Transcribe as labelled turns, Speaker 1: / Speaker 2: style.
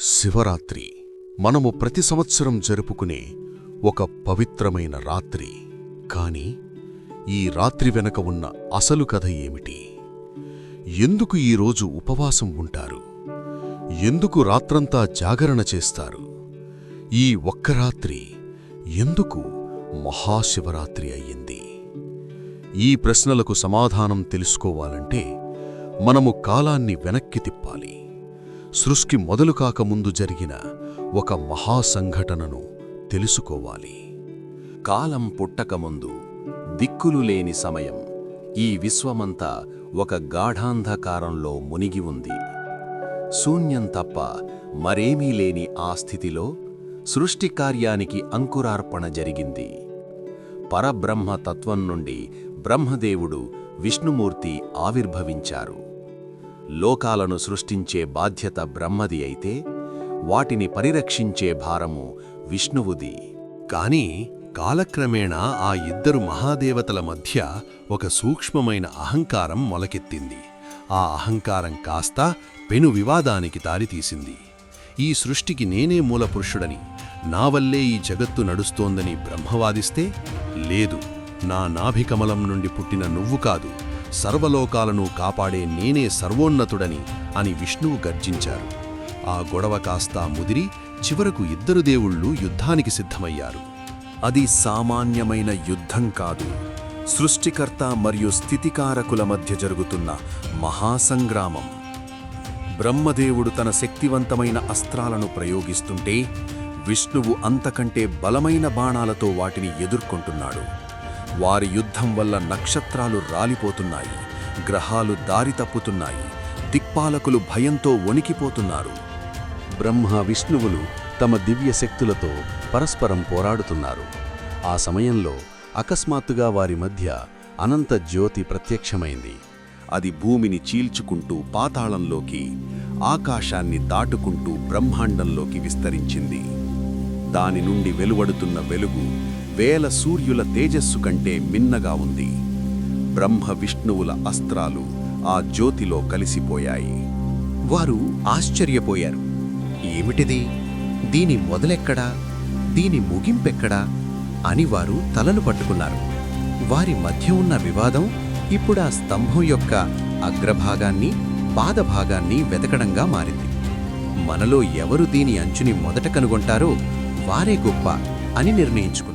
Speaker 1: శివరాత్రి మనము ప్రతి సంవత్సరం జరుపుకునే ఒక పవిత్రమైన రాత్రి. కాని ఈ రాత్రి వెనక ఉన్న అసలు కథ ఏమిటి? ఎందుకు ఈరోజు ఉపవాసం ఉంటారు? ఎందుకు రాత్రంతా జాగరణ చేస్తారు? ఈ ఒక్క రాత్రి ఎందుకు మహాశివరాత్రి అయ్యింది? ఈ ప్రశ్నలకు సమాధానం తెలుసుకోవాలంటే మనము కాలాన్ని వెనక్కి తిప్పాలి. సృష్టి మొదలు కాకముందు జరిగిన ఒక మహాసంఘటనను తెలుసుకోవాలి.
Speaker 2: కాలం పుట్టకముందు, దిక్కులు లేని సమయం, ఈ విశ్వమంతా ఒక గాఢాంధకారంలో మునిగి ఉంది. శూన్యం తప్ప మరేమీ లేని ఆ స్థితిలో సృష్టి కార్యానికి అంకురార్పణ జరిగింది. పరబ్రహ్మ తత్వం నుండి బ్రహ్మదేవుడు విష్ణుమూర్తి ఆవిర్భవించారు. లోకాలను సృష్టించే బాధ్యత బ్రహ్మది అయితే, వాటిని పరిరక్షించే భారము విష్ణువుది.
Speaker 3: కాని కాలక్రమేణా ఆ ఇద్దరు మహాదేవతల మధ్య ఒక సూక్ష్మమైన అహంకారం మొలకెత్తింది. ఆ అహంకారం కాస్త పెను వివాదానికి దారితీసింది. ఈ సృష్టికి నేనే మూలపురుషుడని, నా వల్లే ఈ జగత్తు నడుస్తోందని బ్రహ్మవాదిస్తే, లేదు, నా నాభికమలం నుండి పుట్టిన నువ్వు కాదు, సర్వలోకాలను కాపాడే నేనే సర్వోన్నతుడని అని విష్ణువు గర్జించారు. ఆ గొడవ కాస్తా ముదిరి చివరకు ఇద్దరు దేవుళ్ళు యుద్ధానికి సిద్ధమయ్యారు.
Speaker 2: అది సామాన్యమైన యుద్ధం కాదు, సృష్టికర్త మరియు స్థితికారకుల మధ్య జరుగుతున్న మహాసంగ్రామం. బ్రహ్మదేవుడు తన శక్తివంతమైన అస్త్రాలను ప్రయోగిస్తుంటే, విష్ణువు అంతకంటే బలమైన బాణాలతో వాటిని ఎదుర్కొంటున్నాడు. వారి యుద్ధం వల్ల నక్షత్రాలు రాలిపోతున్నాయి, గ్రహాలు దారి తప్పుతున్నాయి, దిక్పాలకులు భయంతో వణికిపోతున్నారు.
Speaker 3: బ్రహ్మ విష్ణువులు తమ దివ్యశక్తులతో పరస్పరం పోరాడుతున్నారు. ఆ సమయంలో అకస్మాత్తుగా వారి మధ్య అనంత జ్యోతి ప్రత్యక్షమైంది.
Speaker 2: అది భూమిని చీల్చుకుంటూ పాతాళంలోకి, ఆకాశాన్ని దాటుకుంటూ బ్రహ్మాండంలోకి విస్తరించింది. దాని నుండి వెలువడుతున్న వెలుగు వేల సూర్యుల తేజస్సు కంటే మిన్నగా ఉంది. బ్రహ్మ విష్ణువుల అస్త్రాలు ఆ జ్యోతిలో కలిసిపోయాయి.
Speaker 4: వారు ఆశ్చర్యపోయారు. ఏమిటిది? దీని మొదలెక్కడా? దీని ముగింపెక్కడా? అని వారు తలలు పట్టుకున్నారు. వారి మధ్య ఉన్న వివాదం ఇప్పుడా స్తంభం యొక్క అగ్రభాగాన్ని, పాదభాగాన్ని వెతకడంగా మారింది. మనలో ఎవరు దీని అంచుని మొదట కనుగొంటారో వారే గొప్ప అని నిర్ణయించుకున్నారు.